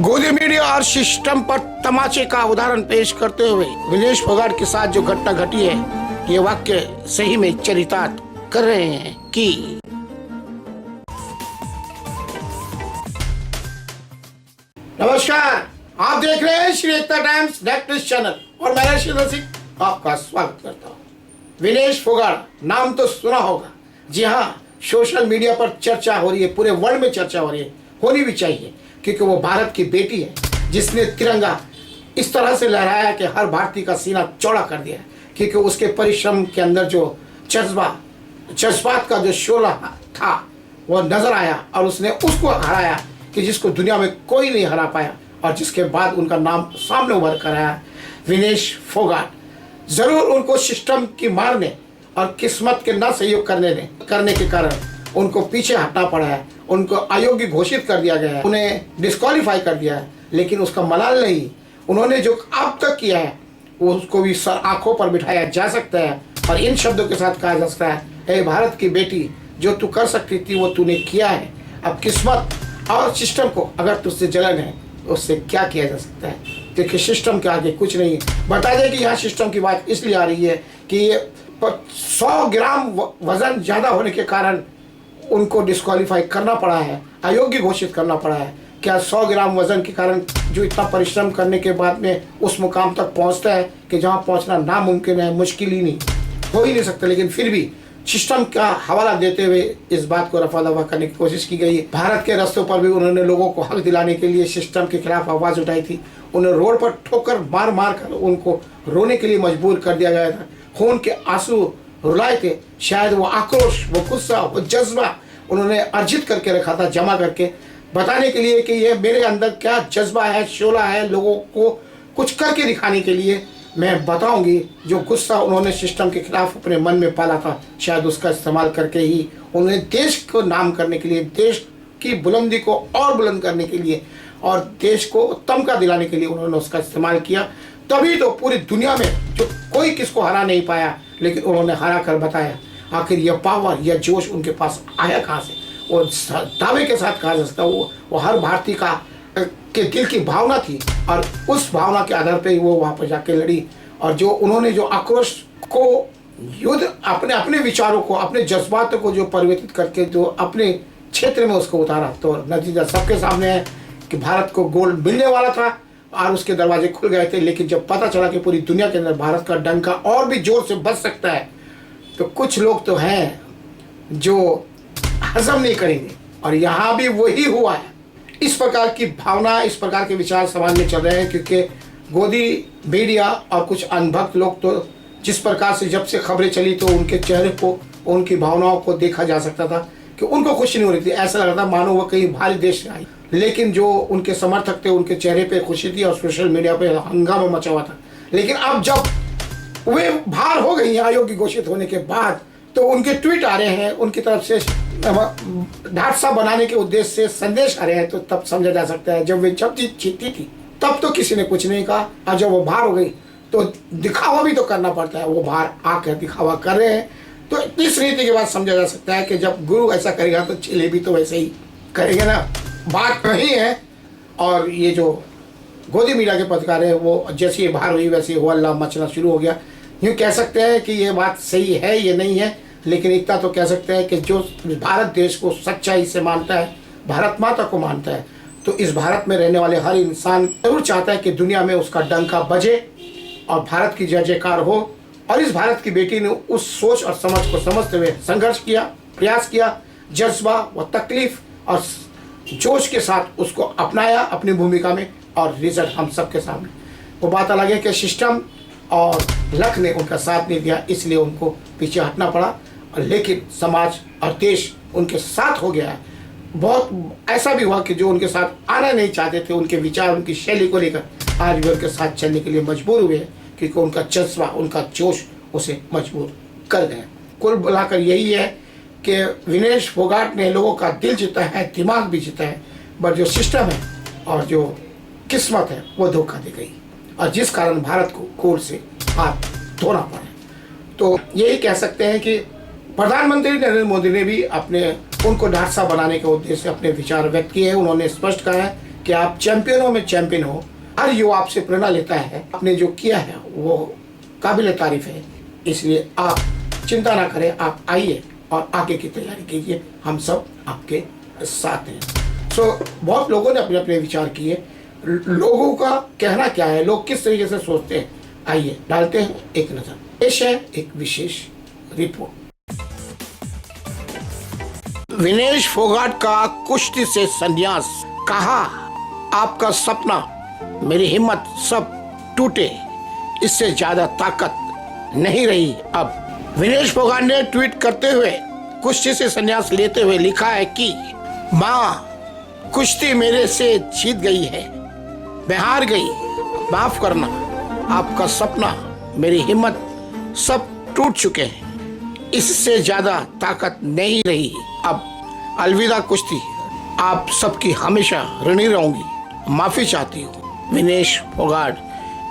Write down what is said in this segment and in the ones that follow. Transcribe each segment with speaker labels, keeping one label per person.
Speaker 1: गोदी मीडिया और सिस्टम पर तमाचे का उदाहरण पेश करते हुए विनेश फोगाट के साथ जो घटना घटी है, ये वाक्य सही में चरितार्थ कर रहे हैं कि नमस्कार, आप देख रहे हैं श्री एकता टाइम्स नेक्स्ट चैनल और मैं शीतल सिंह आपका स्वागत करता हूँ। विनेश फोगाट नाम तो सुना होगा। जी हाँ, सोशल मीडिया पर चर्चा हो रही है, पूरे वर्ल्ड में चर्चा हो रही है, होनी भी चाहिए, क्योंकि वो भारत की बेटी है जिसने तिरंगा इस तरह से लहराया कि हर भारतीय का सीना चौड़ा कर दिया है। क्योंकि उसके परिश्रम के अंदर जो जज्बात का जो शोला था वो नजर आया और उसने उसको हराया कि जिसको दुनिया में कोई नहीं हरा पाया, और जिसके बाद उनका नाम सामने उभर कर आया, विनेश फोगाट। जरूर उनको सिस्टम की मारने और किस्मत के न सहयोग करने के कारण उनको पीछे हटना पड़ा है, उनको अयोग्य घोषित कर दिया गया है, उन्हें डिस्क्वालीफाई कर दिया है। लेकिन उसका मलाल नहीं, उन्होंने जो अब तक किया है वो उसको भी सर आंखों पर बिठाया जा सकता है और इन शब्दों के साथ कहा जा सकता है, ए भारत की बेटी, जो तू कर सकती थी वो तूने किया है। अब किस्मत और सिस्टम को अगर तुझसे जलन है उससे क्या किया जा सकता है। देखिए, सिस्टम के आगे कुछ नहीं। बता दें कि यहाँ सिस्टम की बात इसलिए आ रही है कि ये 100 ग्राम वजन ज़्यादा होने के कारण उनको डिस्क्वालीफाई करना पड़ा है, अयोग्य घोषित करना पड़ा है। क्या 100 ग्राम वजन के कारण जो इतना परिश्रम करने के बाद में उस मुकाम तक पहुंचता है कि जहां पहुंचना नामुमकिन है, मुश्किल ही नहीं, हो ही नहीं सकता। लेकिन फिर भी सिस्टम का हवाला देते हुए इस बात को रफा दफा करने की कोशिश की गई। भारत के रास्तों पर भी उन्होंने लोगों को हक दिलाने के लिए सिस्टम के खिलाफ आवाज़ उठाई थी। उन्हें रोड पर ठोकर मार मार कर उनको रोने के लिए मजबूर कर दिया गया था, खून के आंसू रुलाए थे। शायद वो आक्रोश, वो गुस्सा, वो जज्बा उन्होंने अर्जित करके रखा था, जमा करके बताने के लिए कि ये मेरे अंदर क्या जज्बा है, शोला है, लोगों को कुछ करके दिखाने के लिए मैं बताऊंगी। जो गुस्सा उन्होंने सिस्टम के खिलाफ अपने मन में पाला था, शायद उसका इस्तेमाल करके ही उन्हें देश को नाम करने के लिए, देश की बुलंदी को और बुलंद करने के लिए और देश को तमगा दिलाने के लिए उन्होंने उसका इस्तेमाल किया। तभी तो पूरी दुनिया में जो कोई किसको हरा नहीं पाया, लेकिन उन्होंने हरा कर बताया। आखिर यह पावर, यह जोश उनके पास आया कहाँ से? वो दावे के साथ कहा जा सकता है वो हर भारतीय के दिल की भावना थी, और उस भावना के आधार पर वो वहाँ पर जाके लड़ी। और जो उन्होंने जो आक्रोश को युद्ध, अपने विचारों को, अपने जज्बातों को जो परिवर्तित करके जो अपने क्षेत्र में उसको उतारा, तो नतीजा सबके सामने है कि भारत को गोल्ड मिलने वाला था और उसके दरवाजे खुल गए थे। लेकिन जब पता चला कि पूरी दुनिया के अंदर भारत का डंका और भी जोर से बज सकता है, तो कुछ लोग तो हैं जो हजम नहीं करेंगे, और यहाँ भी वही हुआ है। इस प्रकार की भावना, इस प्रकार के विचार समाज में चल रहे हैं, क्योंकि गोदी मीडिया और कुछ अनभक्त लोग तो जिस प्रकार से जब से खबरें चली तो उनके चेहरे को, उनकी भावनाओं को देखा जा सकता था कि उनको खुशी नहीं हो रही थी। ऐसा लग रहा था मानो वो कहीं भारी देश से आई। लेकिन जो उनके समर्थक थे उनके चेहरे पे खुशी थी और सोशल मीडिया पे हंगामा मचा हुआ था। लेकिन अब जब वे बाहर हो गई अयोग्य घोषित होने के बाद, तो उनके ट्वीट आ रहे हैं, उनकी तरफ से ढांढसा बनाने के उद्देश्य से संदेश आ रहे हैं। तो तब समझा जा सकता है, जब वे जीतती थी तब तो किसी ने कुछ नहीं कहा, और जब वो बाहर हो गई तो दिखावा भी तो करना पड़ता है। वो बाहर आकर दिखावा कर रहे हैं, तो इस रीति के बाद समझा जा सकता है कि जब गुरु ऐसा करेगा तो चेले भी तो वैसे ही करेंगे ना। बात नहीं है। और ये जो गोदी मीडिया के पत्रकार है, वो जैसे ही बाहर हुई वैसे हो अल्लाह मचना शुरू हो गया। यूँ कह सकते हैं कि ये बात सही है, ये नहीं है, लेकिन इतना तो कह सकते हैं कि जो भारत देश को सच्चाई से मानता है, भारत माता को मानता है, तो इस भारत में रहने वाले हर इंसान जरूर चाहता है कि दुनिया में उसका डंका बजे और भारत की जय जयकार हो। और इस भारत की बेटी ने उस सोच और समझ को समझते हुए संघर्ष किया, प्रयास किया, जज्बा व तकलीफ और जोश के साथ उसको अपनाया अपनी भूमिका में, और रिजल्ट हम सबके सामने। वो बात अलग है कि सिस्टम और लक ने उनका साथ नहीं दिया, इसलिए उनको पीछे हटना पड़ा। लेकिन समाज और देश उनके साथ हो गया है। बहुत ऐसा भी हुआ कि जो उनके साथ आना नहीं चाहते थे, उनके विचार, उनकी शैली को लेकर आज भी उनके साथ चलने के लिए मजबूर हुए, क्योंकि उनका जज्बा, उनका जोश उसे मजबूर कर गए। कुल मिलाकर यही है कि विनेश फोगाट ने लोगों का दिल जीता है, दिमाग भी जीता है, बट जो सिस्टम है और जो किस्मत है वो धोखा दे गई, और जिस कारण भारत को कोर्ट से हाथ धोना पड़ा। तो यही कह सकते हैं कि प्रधानमंत्री नरेंद्र मोदी ने भी उनको ढांढसा बनाने के उद्देश्य से अपने विचार व्यक्त किए हैं। उन्होंने स्पष्ट कहा है कि आप चैंपियनों में चैंपियन हो। हर युवा आपसे प्रेरणा लेता है, आपने जो किया है वो काबिल तारीफ है। इसलिए आप चिंता ना करें, आप आइए और आगे की तैयारी कीजिए, हम सब आपके साथ हैं। बहुत लोगों ने अपने अपने विचार किए, लोगों का कहना क्या है, लोग किस तरीके से सोचते हैं, आइए डालते हैं एक नजर। पेश है एक विशेष रिपोर्ट। विनेश फोगाट का कुश्ती से संन्यास, कहा आपका सपना मेरी हिम्मत सब टूटे, इससे ज्यादा ताकत नहीं रही अब। विनेश फोगाट ने ट्वीट करते हुए कुश्ती से संन्यास लेते हुए लिखा है कि माँ कुश्ती मेरे से जीत गई है, मैं हार गई, माफ करना, आपका सपना मेरी हिम्मत सब टूट चुके हैं, इससे ज्यादा ताकत नहीं रही अब। अलविदा कुश्ती, आप सबकी हमेशा ऋणी रहूंगी, माफी चाहती हूँ। विनेश फोगाट,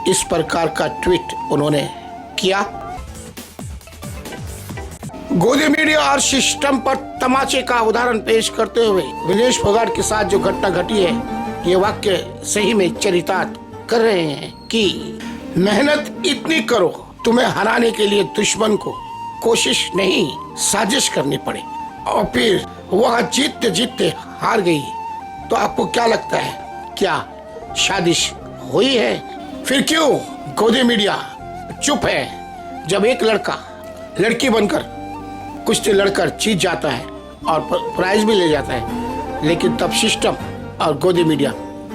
Speaker 1: इस प्रकार का ट्वीट उन्होंने किया। गोदी मीडिया और सिस्टम पर तमाचे का उदाहरण पेश करते हुए विनेश फोगाट के साथ जो घटना घटी है, ये वाक्य सही में चरितार्थ कर रहे हैं कि मेहनत इतनी करो, तुम्हें हराने के लिए दुश्मन को कोशिश नहीं साजिश करनी पड़े, और फिर वह जीतते जीतते हार गई, तो आपको क्या लगता है, क्या साजिश हुई है? फिर क्यों गोदी मीडिया चुप है जब एक लड़का लड़की बनकर कुश्ती लड़कर जीत जाता है और प्राइज भी ले जाता है, लेकिन तब सिस्टम और गोदी मीडिया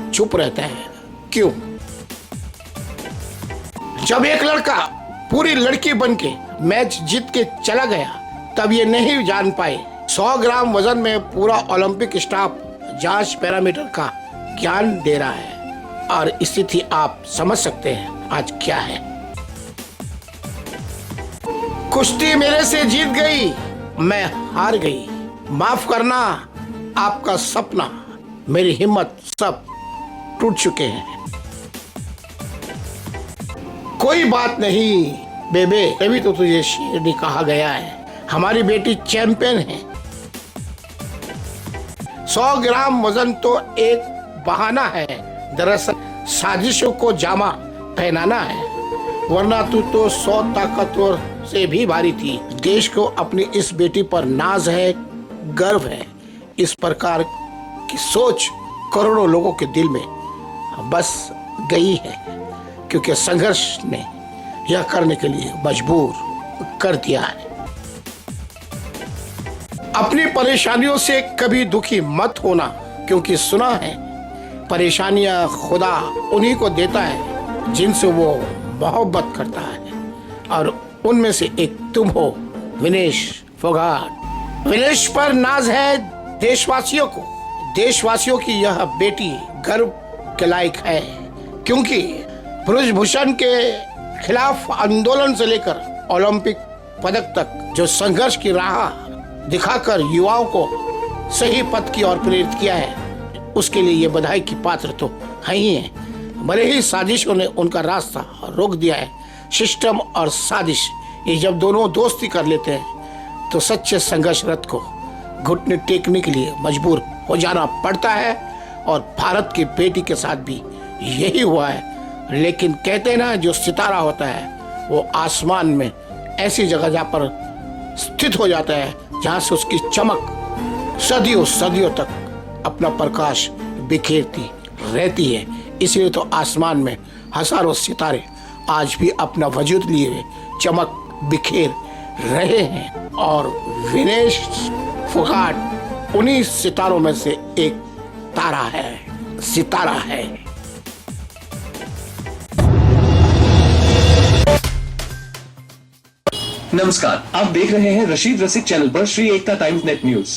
Speaker 1: चुप रहता है, क्यों? जब एक लड़का पूरी लड़की बनके मैच जीत के चला गया, तब ये नहीं जान पाए 100 ग्राम वजन में पूरा ओलंपिक स्टाफ जांच पैरामीटर का ज्ञान दे रहा है, और स्थिति आप समझ सकते हैं आज क्या है। कुश्ती मेरे से जीत गई, मैं हार गई, माफ करना, आपका सपना मेरी हिम्मत सब टूट चुके हैं। कोई बात नहीं बेबे, तभी तो तुझे शेरनी कहा गया है, हमारी बेटी चैंपियन है। 100 ग्राम वजन तो एक बहाना है, दरअसल साजिशों को जामा पहनाना है, वरना तू तो 100 ताकतवर से भी भारी थी। देश को अपनी इस बेटी पर नाज है, गर्व है। इस प्रकार की सोच करोड़ों लोगों के दिल में बस गई है, क्योंकि संघर्ष ने यह करने के लिए मजबूर कर दिया है। अपनी परेशानियों से कभी दुखी मत होना, क्योंकि सुना है परेशानियां खुदा उन्हीं को देता है जिनसे वो मोहब्बत करता है, और उनमें से एक तुम हो विनेश फोगाट। विनेश पर नाज है देशवासियों को, देशवासियों की यह बेटी गर्व के लायक है, क्योंकि ब्रजभूषण के खिलाफ आंदोलन से लेकर ओलंपिक पदक तक जो संघर्ष की राह दिखाकर युवाओं को सही पथ की ओर प्रेरित किया है, उसके लिए ये बधाई की पात्र तो है ही है। भले ही साजिशों ने उनका रास्ता रोक दिया है, सिस्टम और साजिश ये जब दोनों दोस्ती कर लेते हैं तो सच्चे संघर्षरत को घुटने टेकने के लिए मजबूर हो जाना पड़ता है, और भारत की बेटी के साथ भी यही हुआ है। लेकिन कहते हैं ना, जो सितारा होता है वो आसमान में ऐसी जगह जहाँ पर स्थित हो जाता है जहाँ से उसकी चमक सदियों सदियों तक अपना प्रकाश बिखेरती रहती है। इसलिए तो आसमान में हजारों सितारे आज भी अपना वजूद लिए चमक बिखेर रहे हैं, और विनेश फोगाट उन्हीं सितारों में से एक तारा है, सितारा है।
Speaker 2: नमस्कार, आप देख रहे हैं रशीद रसिक चैनल पर श्री एकता टाइम्स नेट न्यूज।